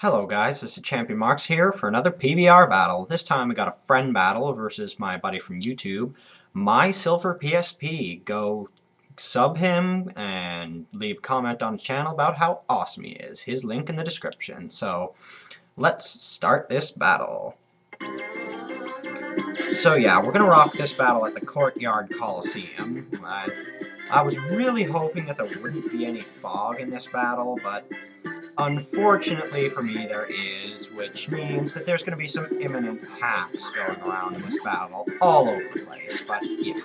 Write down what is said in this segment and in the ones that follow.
Hello guys, this is Champion Marks here for another PBR battle. This time we got a friend battle versus my buddy from YouTube, mysliverPSP. Go sub him and leave a comment on his channel about how awesome he is. His link in the description. So let's start this battle. So yeah, we're gonna rock this battle at the Courtyard Coliseum. I was really hoping that there wouldn't be any fog in this battle, but unfortunately for me there is, which means that there's going to be some imminent hacks going around in this battle all over the place, but yeah.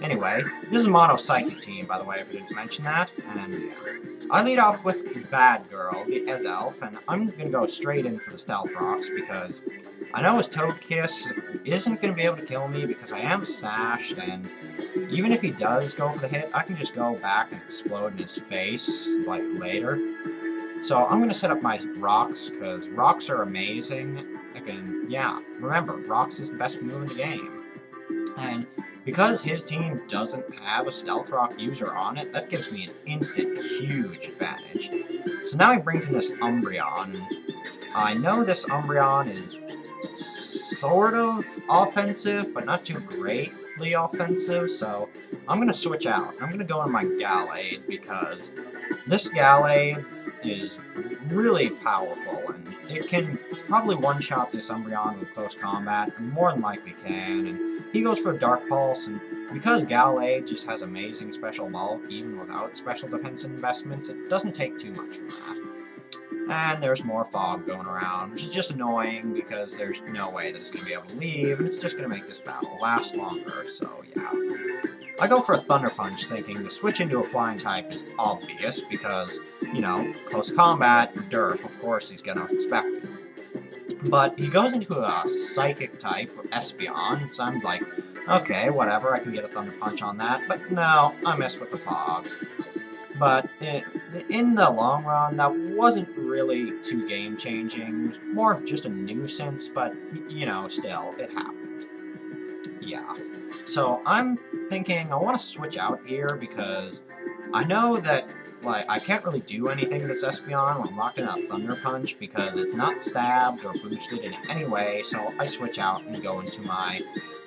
Anyway, this is a mono psychic team, by the way, if I didn't mention that, and yeah. I lead off with Bad Girl, the Ez-Elf, and I'm going to go straight in for the Stealth Rocks because I know his Togekiss isn't going to be able to kill me because I am sashed, and even if he does go for the hit, I can just go back and explode in his face, like, later. So I'm going to set up my rocks, because rocks are amazing. Again, yeah, remember, rocks is the best move in the game. And because his team doesn't have a Stealth Rock user on it, that gives me an instant huge advantage. So now he brings in this Umbreon. I know this Umbreon is sort of offensive, but not too greatly offensive, so I'm going to switch out. I'm going to go on my Gallade, because this Gallade is really powerful, and it can probably one-shot this Umbreon with close combat, and more than likely can, and he goes for Dark Pulse, and because Gallade just has amazing special bulk, even without special defense investments, it doesn't take too much from that. And there's more fog going around, which is just annoying because there's no way that it's going to be able to leave, and it's just going to make this battle last longer, so yeah. I go for a Thunder Punch, thinking the switch into a flying type is obvious because, you know, close combat, derp, of course he's gonna expect it. But he goes into a Psychic type with Espeon, so I'm like, okay, whatever, I can get a Thunder Punch on that, but no, I mess with the fog. But in the long run, that wasn't really too game-changing. It was more just a nuisance, but, you know, still, it happened. Yeah. So I'm thinking I want to switch out here because I know that, like, I can't really do anything to this Espeon when I'm locked in a Thunder Punch because it's not stabbed or boosted in any way, so I switch out and go into my...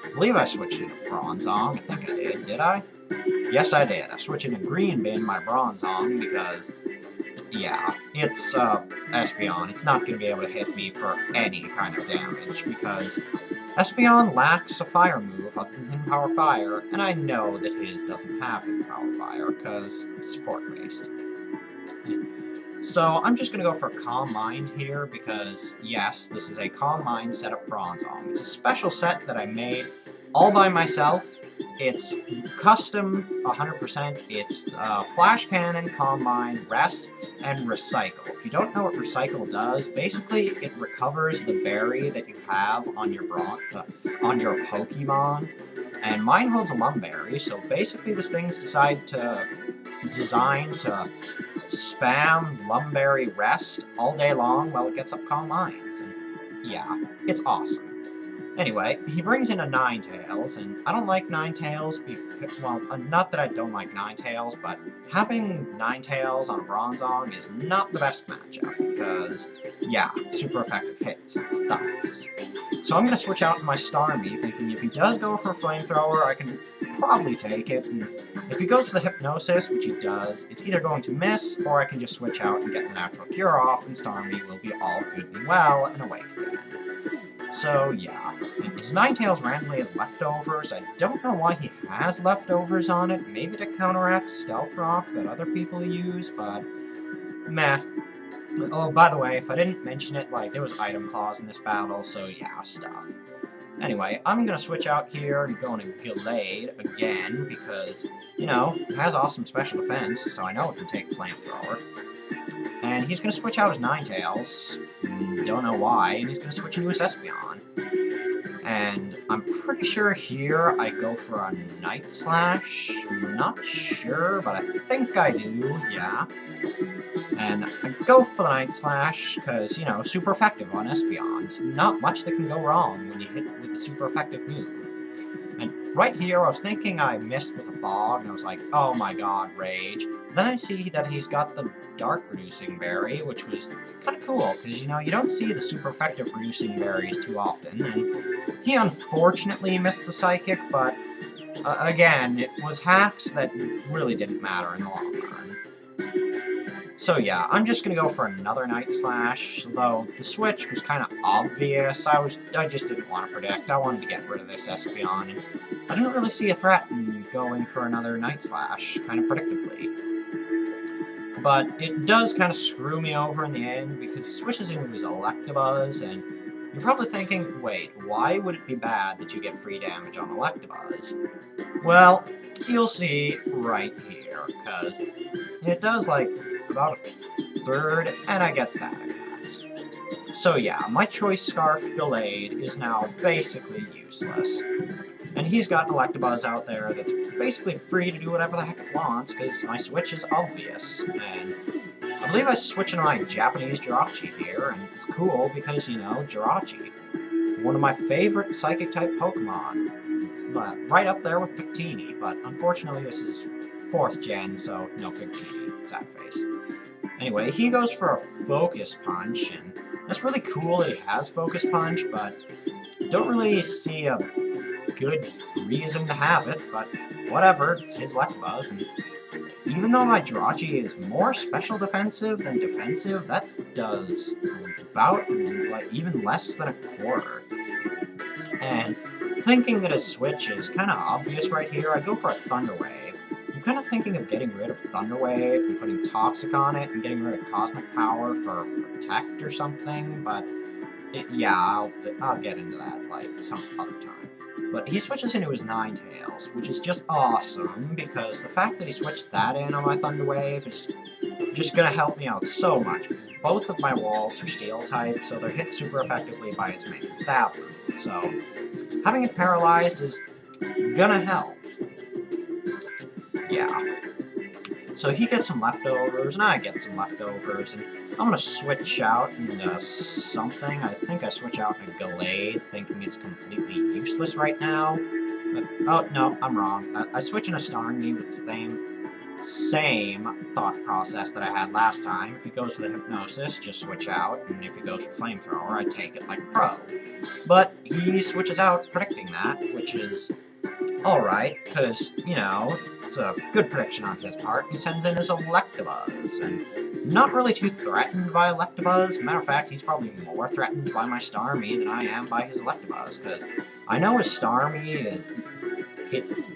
I believe I switched into Bronzong. I think I did I? Yes, I did. I switched into Green Bin my Bronzong because, yeah, it's Espeon. It's not going to be able to hit me for any kind of damage because Espeon lacks a fire move other than Hidden Power Fire, and I know that his doesn't have Hidden Power Fire because it's support-based. So I'm just going to go for a Calm Mind here because, yes, this is a Calm Mind setup Bronzong. It's a special set that I made all by myself. It's custom 100%. It's Flash Cannon, Calm Mind, Rest, and Recycle. If you don't know what Recycle does, basically it recovers the berry that you have on your Pokemon. And mine holds a Lumberry, so basically this thing's designed to spam Lumberry Rest all day long while it gets up Calm Minds. And yeah, it's awesome. Anyway, he brings in a Ninetales, and I don't like Ninetales because, well, not that I don't like Ninetales, but having Ninetales on a Bronzong is not the best matchup, because, yeah, super effective hits and stuffs. So I'm going to switch out my Starmie, thinking if he does go for a Flamethrower, I can probably take it, and if he goes for the Hypnosis, which he does, it's either going to miss, or I can just switch out and get the Natural Cure off, and Starmie will be all good and well and awake again. So, yeah, his Ninetales randomly has leftovers. I don't know why he has leftovers on it. Maybe to counteract Stealth Rock that other people use, but meh. Oh, by the way, if I didn't mention it, like, there was item clause in this battle, so yeah, stuff. Anyway, I'm going to switch out here and go into Gallade again, because, you know, it has awesome special defense, so I know it can take Flamethrower. And he's going to switch out his Ninetales, don't know why, and he's going to switch into his Espeon. And I'm pretty sure here I go for a Night Slash. I'm not sure, but I think I do, yeah. And I go for the Night Slash because, you know, super effective on Espeon. It's not much that can go wrong when you hit with a super effective move. And right here, I was thinking I missed with a fog, and I was like, oh my god, rage. then I see that he's got the dark reducing berry, which was kind of cool, because, you know, you don't see the super effective reducing berries too often, and he unfortunately missed the psychic, but again, it was hacks that really didn't matter in the long run. So yeah, I'm just gonna go for another Night Slash, though the switch was kind of obvious. I just didn't want to predict. I wanted to get rid of this Espeon, and I didn't really see a threat in going for another Night Slash, kind of predictably. But it does kind of screw me over in the end, because it switches into his Electabuzz, and you're probably thinking, wait, why would it be bad that you get free damage on Electabuzz? Well, you'll see right here, because it does, like, about a third, and I get static attacks. So yeah, my Choice Scarfed Gallade is now basically useless. And he's got an Electabuzz out there that's basically free to do whatever the heck it wants, because my switch is obvious. And I believe I switch into my Japanese Jirachi here, and it's cool because, you know, Jirachi, one of my favorite Psychic-type Pokemon. Right up there with Victini, but unfortunately this is 4th gen, so no Victini. Sad face. Anyway, he goes for a Focus Punch, and that's really cool that he has Focus Punch, but don't really see a good reason to have it, but whatever, it's his Electabuzz, and even though my Jirachi is more special defensive than defensive, that does about, like, even less than a quarter. And thinking that a switch is kind of obvious right here, I go for a Thunder Wave. I'm kind of thinking of getting rid of Thunder Wave and putting Toxic on it and getting rid of Cosmic Power for Protect or something, but yeah, I'll get into that, like, some other time. But he switches into his Ninetales, which is just awesome, because the fact that he switched that in on my Thunder Wave is just going to help me out so much, because both of my walls are Steel-type, so they're hit super effectively by its main stab move. So having it paralyzed is gonna help. Yeah. So he gets some leftovers, and I get some leftovers, and I'm gonna switch out into something. I think I switch out to Gallade, thinking it's completely useless right now. But, oh, no, I'm wrong. I switch into Starmie with the same thought process that I had last time. If he goes for the Hypnosis, just switch out, and if he goes for Flamethrower, I take it like a pro. But he switches out predicting that, which is alright, because, you know, it's a good prediction on his part. He sends in his Electabuzz, and not really too threatened by Electabuzz. Matter of fact, he's probably more threatened by my Starmie than I am by his Electabuzz, because I know his Starmie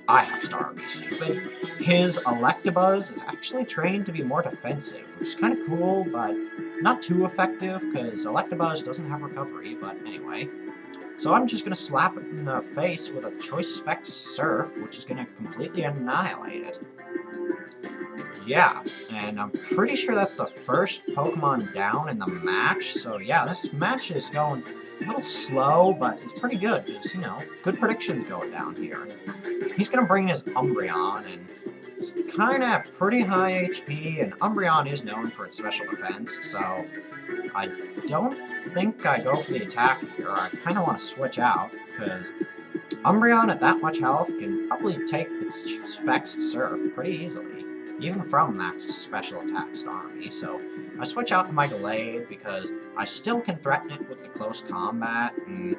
I have Starmie, stupid. His Electabuzz is actually trained to be more defensive, which is kind of cool, but not too effective, because Electabuzz doesn't have recovery, but anyway. So I'm just going to slap it in the face with a Choice Spec Surf, which is going to completely annihilate it. Yeah, and I'm pretty sure that's the first Pokemon down in the match, so yeah, this match is going a little slow, but it's pretty good, because, you know, good predictions going down here. He's going to bring his Umbreon, and it's kind of pretty high HP, and Umbreon is known for its special defense, so I don't think I go for the attack here. I kind of want to switch out, because Umbreon at that much health can probably take the Specs Surf pretty easily, even from Max Special Attack Starmie, so I switch out to my Gallade because I still can threaten it with the close combat, and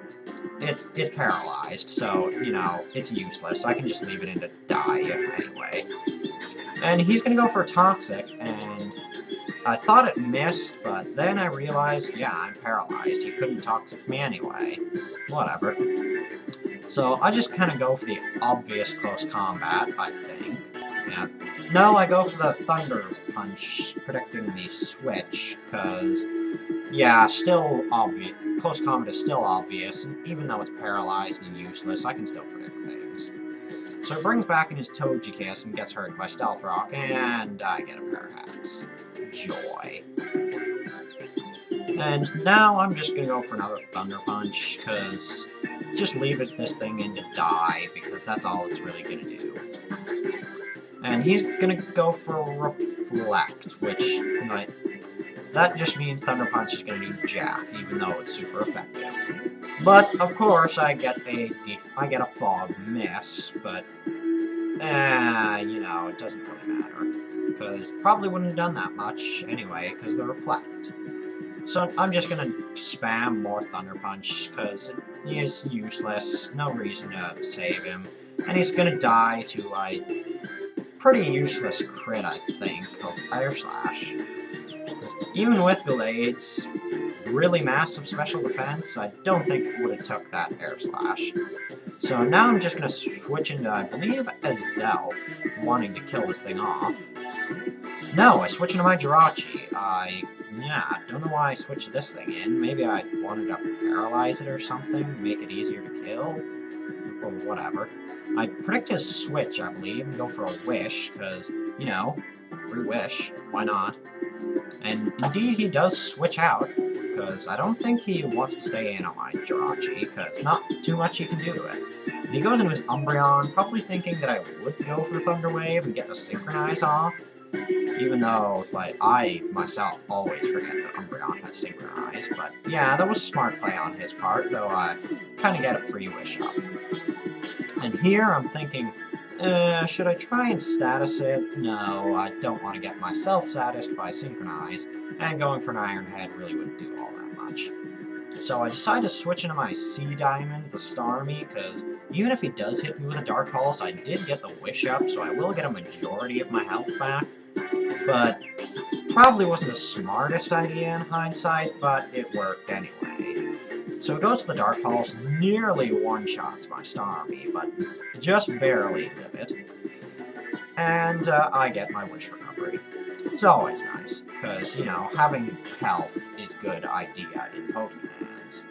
it's paralyzed, so, you know, it's useless. I can just leave it in to die anyway. And he's going to go for a Toxic, and I thought it missed, but then I realized, yeah, I'm paralyzed. He couldn't Toxic me anyway. Whatever. So I just kind of go for the obvious close combat, I think. Yeah. No, I go for the Thunder Punch, predicting the switch, because, yeah, still obvious. Close combat is still obvious, and even though it's paralyzed and useless, I can still predict things. So it brings back in his Togekiss and gets hurt by Stealth Rock, and I get a pair of hacks. Joy. And now I'm just gonna go for another Thunder Punch, because just leave this thing in to die, because that's all it's really gonna do. And he's gonna go for Reflect, which, like, that just means Thunder Punch is gonna do jack, even though it's super effective. But, of course, I get a Fog Miss, but, you know, it doesn't really matter. because probably wouldn't have done that much anyway, because the reflect. So I'm just gonna spam more Thunder Punch, because he is useless, no reason to save him, and he's gonna die to a pretty useless crit, I think, of Air Slash. Even with Galade's really massive special defense, I don't think it would have took that Air Slash. So now I'm just going to switch into, I believe, a Zelf, wanting to kill this thing off. No, I switch into my Jirachi. I don't know why I switched this thing in. Maybe I wanted to paralyze it or something, make it easier to kill, or whatever. I predict his switch, I believe, and go for a Wish, because, you know, free Wish, why not? And indeed, he does switch out, because I don't think he wants to stay in on my Jirachi, because not too much he can do to it. And he goes into his Umbreon, probably thinking that I would go for the Thunder Wave and get the Synchronize off, even though, like, I myself always forget that Umbreon has Synchronize, but yeah, that was a smart play on his part, though I kind of get a free Wish up. And here I'm thinking, should I try and status it? No, I don't want to get myself statused by Synchronize, and going for an Iron Head really wouldn't do all that much. So I decide to switch into my Sea Diamond, the Starmie, because even if he does hit me with a Dark Pulse, I did get the Wish up, so I will get a majority of my health back. But probably wasn't the smartest idea in hindsight, but it worked anyway. So it goes for the Dark Pulse, nearly one-shots my Starmie, but just barely live it. And I get my Wish Recovery. It's always nice, because, you know, having health is a good idea in Pokemons.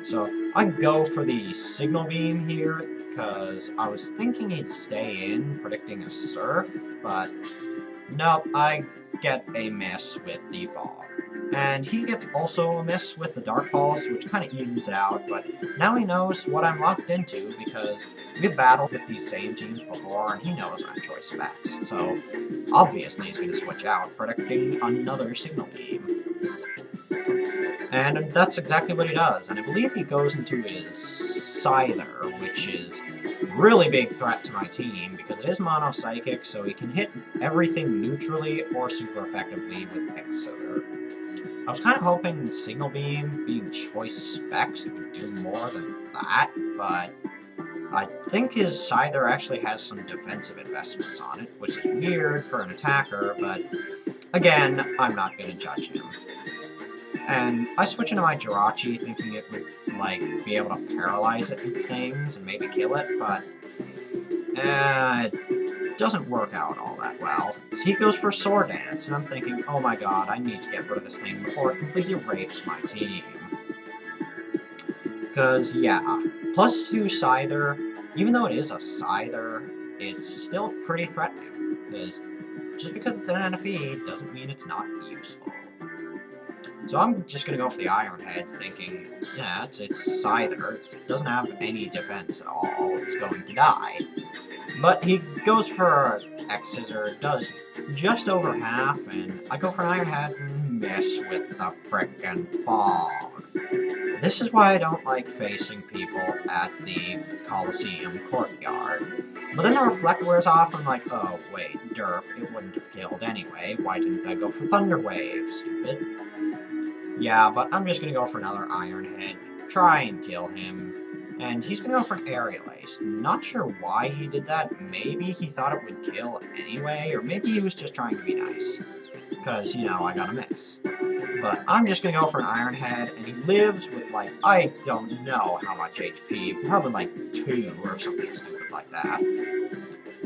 So I go for the Signal Beam here, because I was thinking he'd stay in, predicting a Surf, but nope, I get a miss with the Fog. And he gets also a miss with the Dark Pulse, which kind of evens it out, but now he knows what I'm locked into, because we've battled with these same teams before, and he knows I'm Choice of X, so obviously he's going to switch out, predicting another Signal Beam. And that's exactly what he does, and I believe he goes into his Scyther, which is a really big threat to my team, because it is Mono Psychic, so he can hit everything neutrally or super effectively with Exoder. I was kind of hoping Signal Beam, being Choice Specs, would do more than that, but I think his Scyther actually has some defensive investments on it, which is weird for an attacker, but again, I'm not going to judge him. And I switch into my Jirachi, thinking it would, like, be able to paralyze it and things and maybe kill it, but it doesn't work out all that well. So he goes for Sword Dance, and I'm thinking, oh my god, I need to get rid of this thing before it completely rapes my team. Because, yeah, +2 Scyther, even though it is a Scyther, it's still pretty threatening, because just because it's an NFE doesn't mean it's not useful. So I'm just going to go for the Iron Head, thinking, yeah, it's Scyther, it doesn't have any defense at all, it's going to die. But he goes for X-Scissor, does just over half, and I go for an Iron Head and miss with the frickin' Fog. This is why I don't like facing people at the Coliseum courtyard. But then the Reflect wears off, and I'm like, oh, wait, derp, it wouldn't have killed anyway. Why didn't I go for Thunder Wave, stupid? Yeah, but I'm just gonna go for another Iron Head, try and kill him. And he's gonna go for an Aerial Ace. Not sure why he did that. Maybe he thought it would kill anyway, or maybe he was just trying to be nice. Because, you know, I got a miss. But I'm just gonna go for an Iron Head, and he lives with, like, I don't know how much HP, probably like 2 or something stupid like that.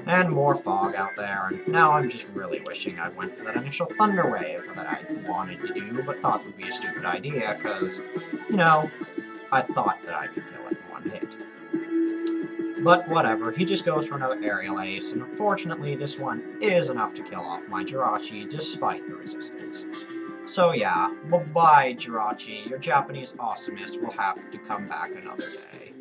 And more Fog out there, and now I'm just really wishing I went for that initial Thunder Wave that I wanted to do, but thought would be a stupid idea, because, you know, I thought that I could kill it in one hit. But whatever, he just goes for another Aerial Ace, and unfortunately this one is enough to kill off my Jirachi, despite the resistance. So yeah, bye-bye Jirachi, your Japanese awesomeness will have to come back another day.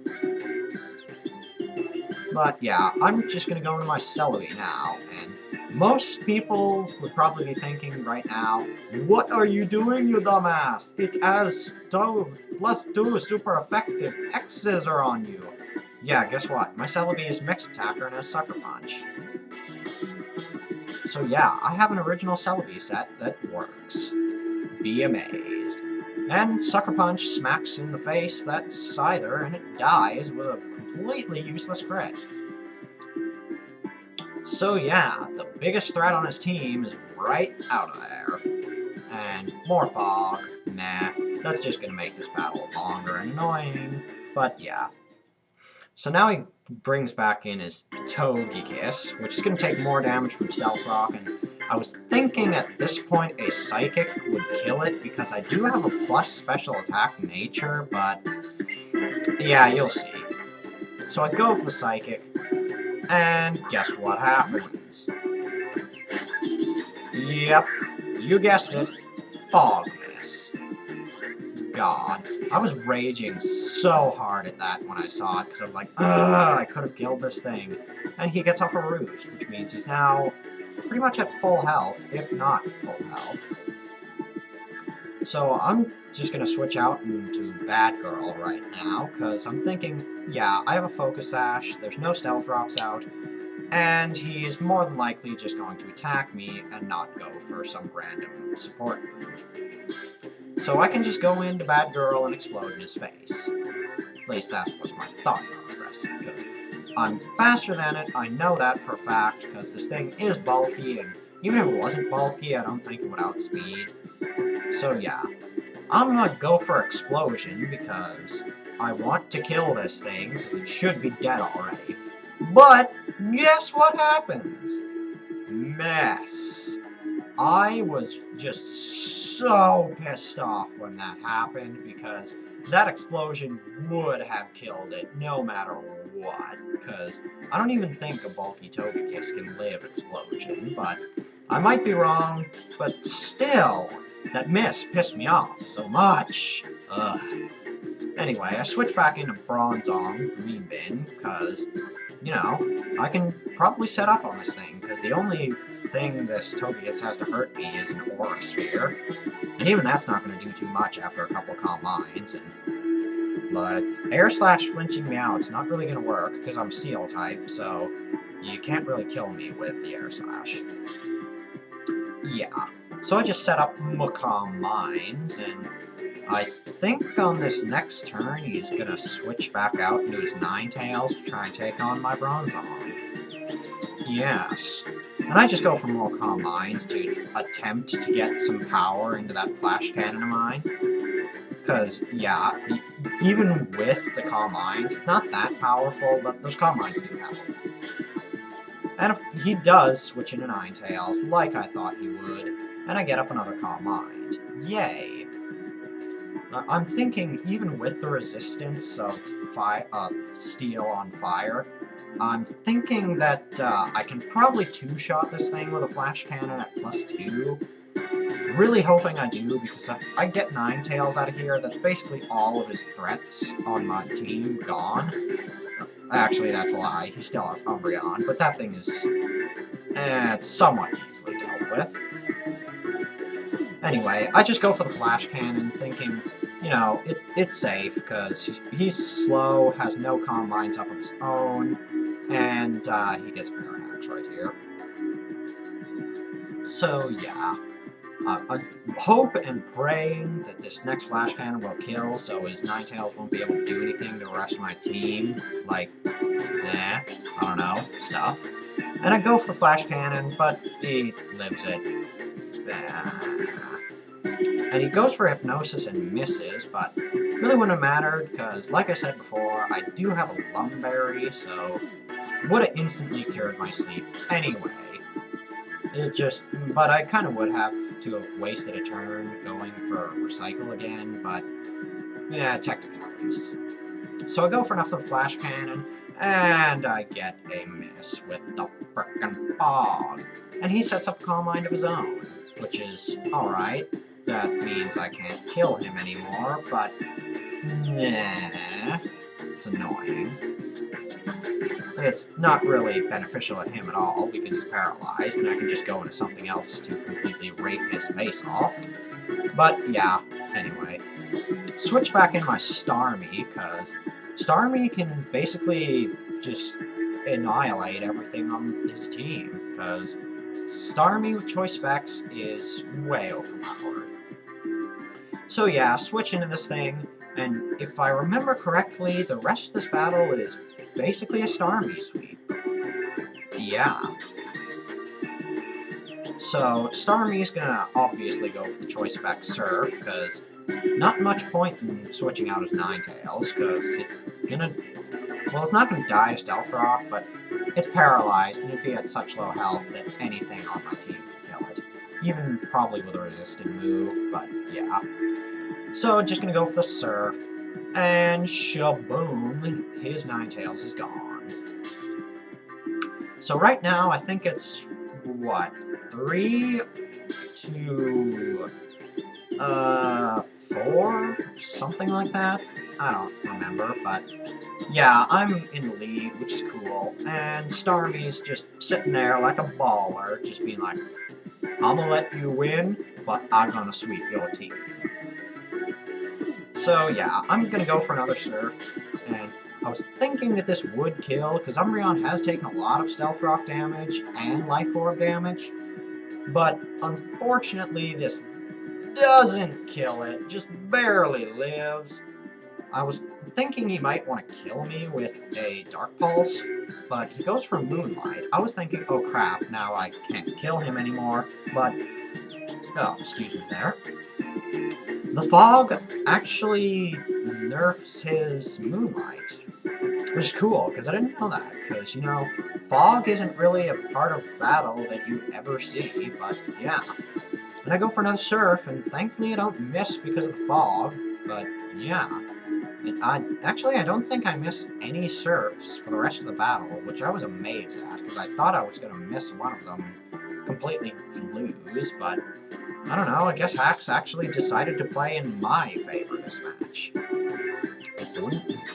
But yeah, I'm just gonna go into my Celebi now, and most people would probably be thinking right now, what are you doing, you dumbass? It has +2 super effective X-Scissor on you. Yeah, guess what? My Celebi is Mixed Attacker and has Sucker Punch. So yeah, I have an original Celebi set that works. Be amazed. And Sucker Punch smacks in the face that Scyther, and it dies with a completely useless crit. So yeah, the biggest threat on his team is right out of there. And more fog, nah, that's just gonna make this battle longer and annoying, but yeah. So now he brings back in his Togekiss, which is gonna take more damage from Stealth Rock, and I was thinking at this point a Psychic would kill it, because I do have a plus special attack nature, but yeah, you'll see. So I go for the Psychic, and guess what happens? Yep, you guessed it, Fog Miss. God, I was raging so hard at that when I saw it, because I was like, ugh, I could have killed this thing. And he gets off a roost, which means he's now pretty much at full health, if not full health. So I'm just going to switch out into Bad Girl right now, because I'm thinking, yeah, I have a Focus Sash, there's no Stealth Rocks out, and he is more than likely just going to attack me and not go for some random support move. So I can just go into Bad Girl and explode in his face. At least that was my thought process, because I'm faster than it, I know that for a fact, because this thing is bulky, and even if it wasn't bulky, I don't think it would outspeed. So yeah, I'm gonna go for Explosion, because I want to kill this thing, because it should be dead already. But, guess what happens? Mess. I was just so pissed off when that happened, because that explosion would have killed it no matter what, because I don't even think a bulky Togekiss can live explosion, but I might be wrong, but still, that miss pissed me off so much. Ugh. Anyway, I switch back into Bronzong, Green Bin, because, you know, I can probably set up on this thing, because the only thing this Togekiss has to hurt me is an Aura Sphere, and even that's not going to do too much after a couple Calm Minds, and like, Air Slash flinching me out, it's not really going to work, because I'm Steel type, so you can't really kill me with the Air Slash. Yeah, so I just set up Calm Minds, and I think on this next turn he's going to switch back out into his Ninetales to try and take on my Bronzong. Yes. And I just go for more Calm Minds to attempt to get some power into that Flash Cannon of mine. Because, yeah, even with the Calm Minds, it's not that powerful, but those Calm Minds do help. And if he does switch into Ninetales, like I thought he would, and I get up another Calm Mind. Yay! I'm thinking, even with the resistance of Steel on Fire, I'm thinking that I can probably two-shot this thing with a Flash Cannon at +2. Really hoping I do, because if I get Ninetales out of here, that's basically all of his threats on my team gone. Actually, that's a lie. He still has Umbreon, but that thing is it's somewhat easily dealt with. Anyway, I just go for the Flash Cannon, thinking, you know, it's safe, because he's slow, has no Calm Minds up of his own, and he gets Parahax right here. So, yeah. I hope and praying that this next Flash Cannon will kill, so his Ninetales won't be able to do anything to the rest of my team, like, I don't know, stuff. And I go for the Flash Cannon, but he lives it. And he goes for Hypnosis and misses, but really wouldn't have mattered, because, like I said before, I do have a Lumberry, so would have instantly cured my sleep anyway. But I kind of would have to have wasted a turn going for Recycle again, but, yeah, technicalities. So I go for enough of the Flash Cannon, and I get a miss with the frickin' Fog. And he sets up a Calm Mind of his own, which is alright. That means I can't kill him anymore, but, nah, it's annoying. It's not really beneficial at him at all, because he's paralyzed, and I can just go into something else to completely rape his face off. But, yeah, anyway. Switch back in my Starmie, because Starmie can basically just annihilate everything on his team, because Starmie with choice specs is way overpowered. So yeah, switch into this thing, and if I remember correctly, the rest of this battle is basically a Starmie sweep. Yeah. So Starmie's gonna obviously go for the choice spec Surf, because not much point in switching out his Ninetales, because it's gonna... Well, it's not gonna die to Stealth Rock, but it's paralyzed, and it'd be at such low health that anything on my team could kill it. Even probably with a resisted move, but yeah. So, just gonna go for the Surf, and shaboom, his Ninetales is gone. So right now, I think it's, what, 3 to 4? Something like that? I don't remember, but yeah, I'm in the lead, which is cool, and Starmie's just sitting there like a baller, just being like, I'm gonna let you win, but I'm gonna sweep your team. So yeah, I'm gonna go for another Surf, and I was thinking that this would kill, because Umbreon has taken a lot of Stealth Rock damage and Life Orb damage, but unfortunately this doesn't kill it, just barely lives. I was thinking he might want to kill me with a Dark Pulse, but he goes for Moonlight. I was thinking, oh crap, now I can't kill him anymore, but... Oh, excuse me there. The Fog actually nerfs his Moonlight, which is cool, because I didn't know that, because, you know, Fog isn't really a part of battle that you ever see, but yeah. And I go for another Surf, and thankfully I don't miss because of the Fog, but yeah. Actually, I don't think I missed any Surfs for the rest of the battle, which I was amazed at, because I thought I was going to miss one of them and completely lose, but I don't know, I guess Hax actually decided to play in my favor this match.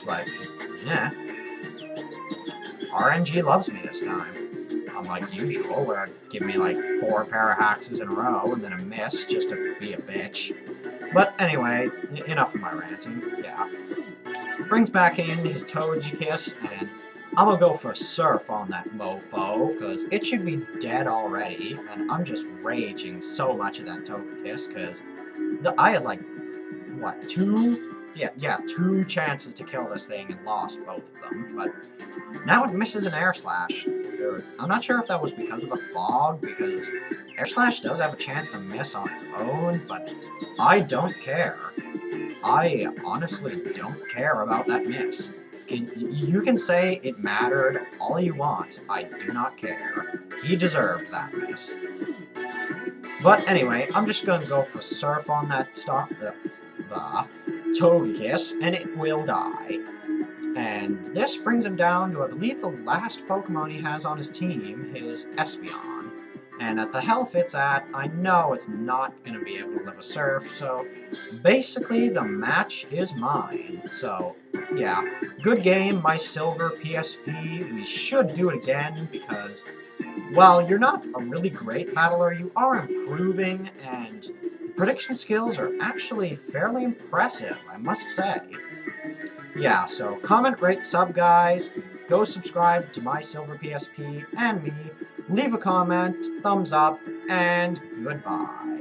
But, yeah. RNG loves me this time. Unlike usual, where I'd give me like 4 pair of Haxes in a row and then a miss just to be a bitch. But anyway, enough of my ranting, yeah. Brings back in his Togekiss, and I'm gonna go for a Surf on that mofo, because it should be dead already, and I'm just raging so much of that Togekiss, because I had like, what, 2? Yeah, 2 chances to kill this thing and lost both of them, but now it misses an Air Slash. I'm not sure if that was because of the Fog, because Air Slash does have a chance to miss on its own, but I don't care. I honestly don't care about that miss. You can say it mattered all you want. I do not care. He deserved that miss. But anyway, I'm just going to go for Surf on that Togekiss, and it will die. And this brings him down to, I believe, the last Pokemon he has on his team, his Espeon. And at the health it's at, I know it's not going to be able to live a Surf, so basically the match is mine. So, yeah, good game, mysliverPSP. We should do it again, because while you're not a really great battler, you are improving, and prediction skills are actually fairly impressive, I must say. Yeah, so comment, rate, sub, guys. Go subscribe to mysliverPSP and me. Leave a comment, thumbs up, and goodbye.